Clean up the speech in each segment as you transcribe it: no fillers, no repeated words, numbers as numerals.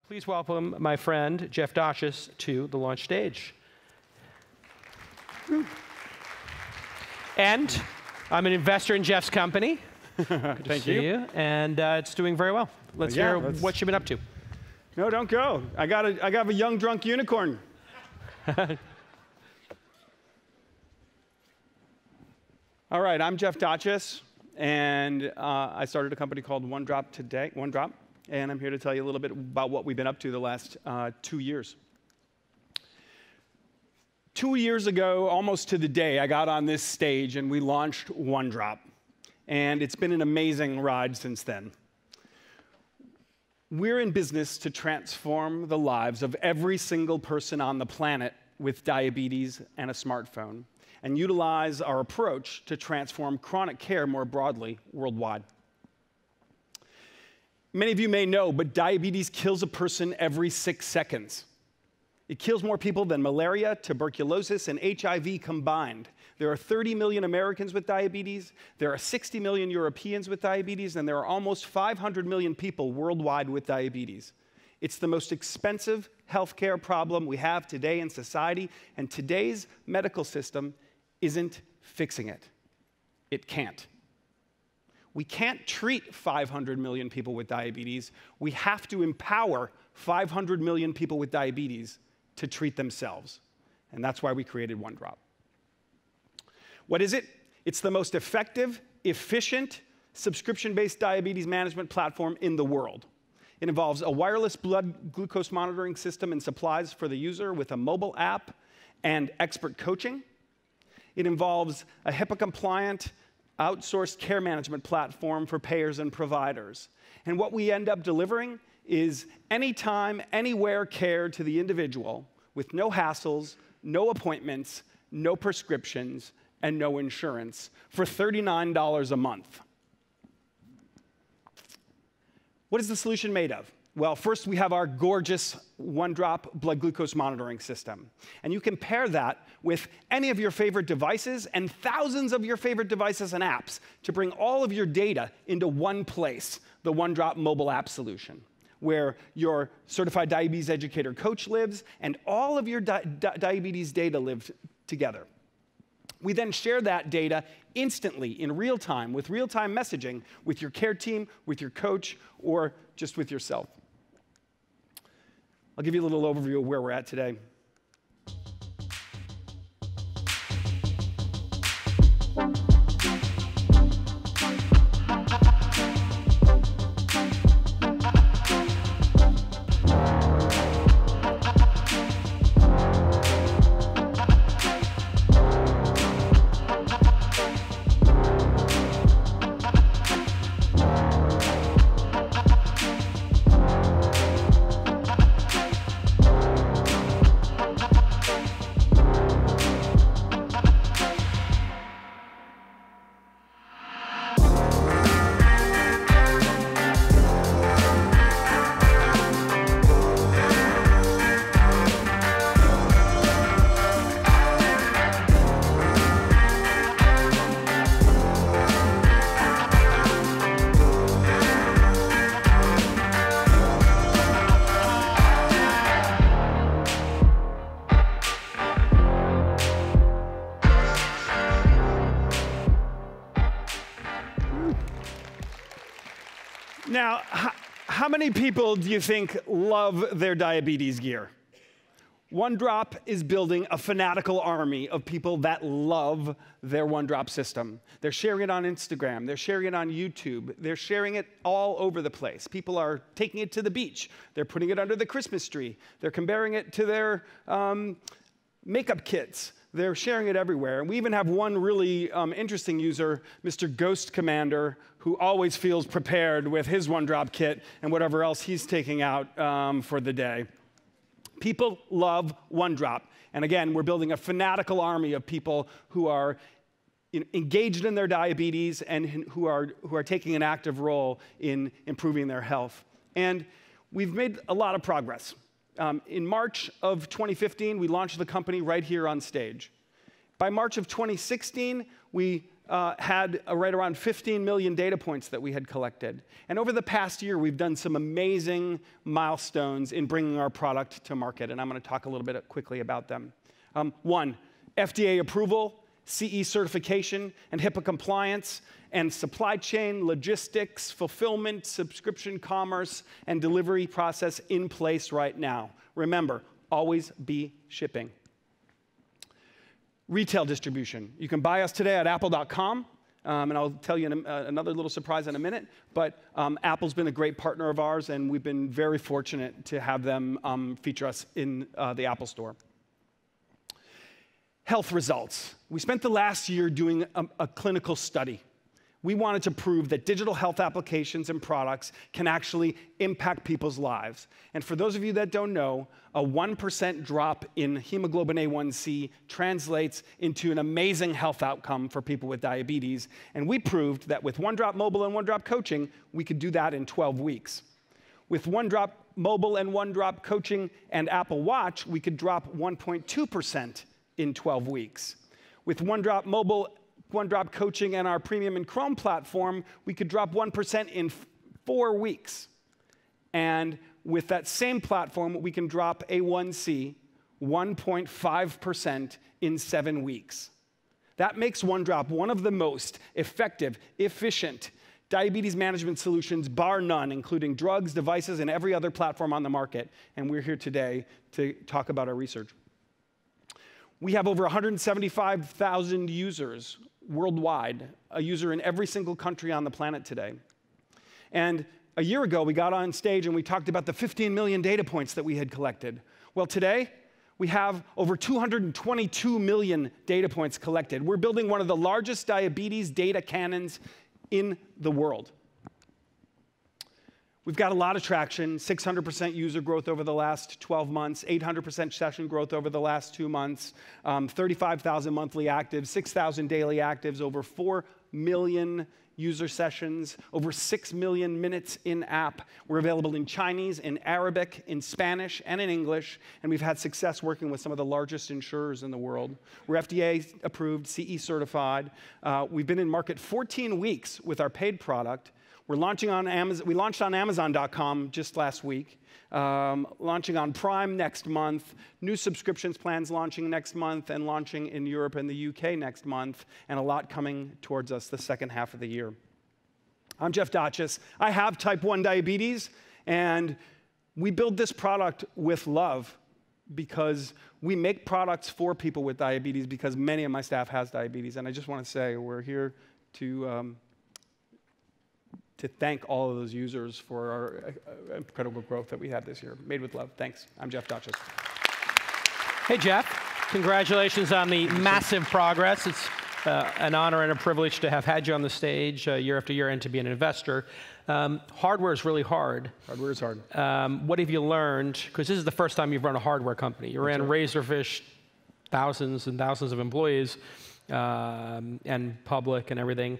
Please welcome my friend, Jeff Dachis, to the launch stage. And I'm an investor in Jeff's company. Good to see you. And it's doing very well. Let's hear what you've been up to. No, don't go. I got a young drunk unicorn. All right, I'm Jeff Dachis, and I started a company called Onedrop, and I'm here to tell you a little bit about what we've been up to the last 2 years. 2 years ago, almost to the day, I got on this stage and we launched Onedrop, and it's been an amazing ride since then. We're in business to transform the lives of every single person on the planet with diabetes and a smartphone, and utilize our approach to transform chronic care more broadly worldwide. Many of you may know, but diabetes kills a person every 6 seconds. It kills more people than malaria, tuberculosis, and HIV combined. There are 30 million Americans with diabetes, there are 60 million Europeans with diabetes, and there are almost 500 million people worldwide with diabetes. It's the most expensive healthcare problem we have today in society, and today's medical system isn't fixing it. It can't. We can't treat 500 million people with diabetes. We have to empower 500 million people with diabetes to treat themselves. And that's why we created Onedrop. What is it? It's the most effective, efficient, subscription-based diabetes management platform in the world. It involves a wireless blood glucose monitoring system and supplies for the user with a mobile app and expert coaching. It involves a HIPAA-compliant, outsourced care management platform for payers and providers. And what we end up delivering is anytime, anywhere care to the individual with no hassles, no appointments, no prescriptions, and no insurance for $39 a month. What is the solution made of? Well, first we have our gorgeous Onedrop blood glucose monitoring system. And you can pair that with any of your favorite devices and thousands of your favorite devices and apps to bring all of your data into one place, the Onedrop mobile app solution, where your certified diabetes educator coach lives and all of your diabetes data live together. We then share that data instantly in real time with real-time messaging with your care team, with your coach, or just with yourself. I'll give you a little overview of where we're at today. Now, how many people do you think love their diabetes gear? Onedrop is building a fanatical army of people that love their Onedrop system. They're sharing it on Instagram. They're sharing it on YouTube. They're sharing it all over the place. People are taking it to the beach. They're putting it under the Christmas tree. They're comparing it to their makeup kits. They're sharing it everywhere. And we even have one really interesting user, Mr. Ghost Commander, who always feels prepared with his Onedrop kit and whatever else he's taking out for the day. People love Onedrop. And again, we're building a fanatical army of people who are engaged in their diabetes and who are taking an active role in improving their health. And we've made a lot of progress. In March of 2015, we launched the company right here on stage. By March of 2016, we had right around 15 million data points that we had collected. And over the past year, we've done some amazing milestones in bringing our product to market, and I'm going to talk a little bit quickly about them. One, FDA approval, CE certification, and HIPAA compliance, and supply chain, logistics, fulfillment, subscription commerce, and delivery process in place right now. Remember, always be shipping. Retail distribution. You can buy us today at apple.com, and I'll tell you another little surprise in a minute, but Apple's been a great partner of ours, and we've been very fortunate to have them feature us in the Apple Store. Health results. We spent the last year doing a clinical study. We wanted to prove that digital health applications and products can actually impact people's lives. And for those of you that don't know, a 1% drop in hemoglobin A1C translates into an amazing health outcome for people with diabetes. And we proved that with Onedrop Mobile and Onedrop Coaching, we could do that in 12 weeks. With Onedrop Mobile and Onedrop Coaching and Apple Watch, we could drop 1.2% in 12 weeks. With Onedrop Mobile, Onedrop Coaching, and our Premium and Chrome platform, we could drop 1% in 4 weeks. And with that same platform, we can drop A1C 1.5% in 7 weeks. That makes Onedrop one of the most effective, efficient diabetes management solutions, bar none, including drugs, devices, and every other platform on the market. And we're here today to talk about our research. We have over 175,000 users worldwide, a user in every single country on the planet today. And a year ago, we got on stage and we talked about the 15 million data points that we had collected. Well, today, we have over 222 million data points collected. We're building one of the largest diabetes data cannons in the world. We've got a lot of traction, 600% user growth over the last 12 months, 800% session growth over the last 2 months, 35,000 monthly actives, 6,000 daily actives, over 4 million user sessions, over 6 million minutes in app. We're available in Chinese, in Arabic, in Spanish, and in English, and we've had success working with some of the largest insurers in the world. We're FDA approved, CE certified. We've been in market 14 weeks with our paid product. We're launching on Amazon. We launched on Amazon.com just last week, launching on Prime next month, new subscriptions plans launching next month, and launching in Europe and the UK next month, and a lot coming towards us the second half of the year. I'm Jeff Dachis. I have type 1 diabetes, and we build this product with love because we make products for people with diabetes because many of my staff has diabetes, and I just want to say we're here to thank all of those users for our incredible growth that we had this year. Made with love. Thanks. I'm Jeff Dachis. Hey, Jeff. Congratulations on the massive progress. It's an honor and a privilege to have had you on the stage year after year and to be an investor. Hardware is really hard. Hardware is hard. What have you learned? Because this is the first time you've run a hardware company. You ran Razorfish, thousands and thousands of employees, and public and everything.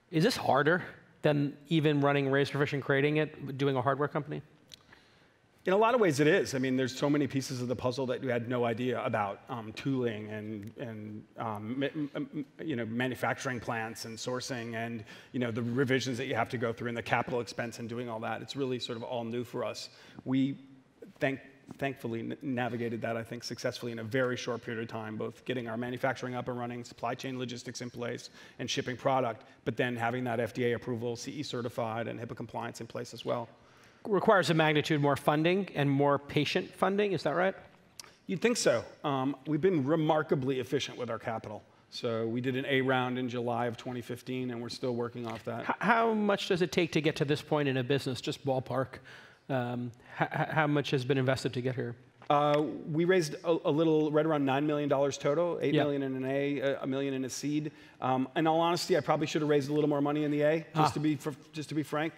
Is this harder than even running Razorfish and creating it, doing a hardware company? In a lot of ways, it is. I mean, there's so many pieces of the puzzle that you had no idea about, tooling and manufacturing plants and sourcing and the revisions that you have to go through and the capital expense and doing all that. It's really sort of all new for us. We thankfully navigated that, I think, successfully in a very short period of time, both getting our manufacturing up and running, supply chain logistics in place, and shipping product, but then having that FDA approval, CE certified, and HIPAA compliance in place as well. Requires a magnitude more funding and more patient funding, is that right? You'd think so. We've been remarkably efficient with our capital. So we did an A round in July of 2015, and we're still working off that. How much does it take to get to this point in a business, just ballpark? How much has been invested to get here? We raised a little, right around $9 million total, $8 million in an A, $1 million in a seed. In all honesty, I probably should have raised a little more money in the A, just to be frank.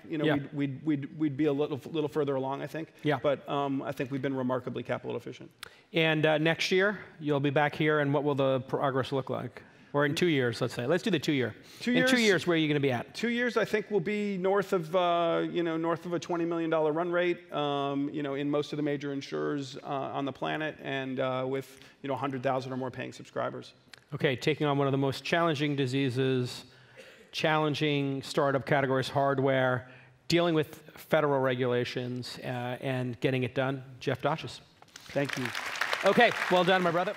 We'd be a little further along, I think. Yeah. But I think we've been remarkably capital efficient. And next year, you'll be back here, and what will the progress look like? Or in 2 years, let's say. Let's do the 2 year. In 2 years, where are you going to be at? 2 years, I think, we'll be north of a $20 million run rate, in most of the major insurers on the planet, and with 100,000 or more paying subscribers. Okay, taking on one of the most challenging diseases, challenging startup categories, hardware, dealing with federal regulations, and getting it done. Jeff Dachis. Thank you. Okay, well done, my brother.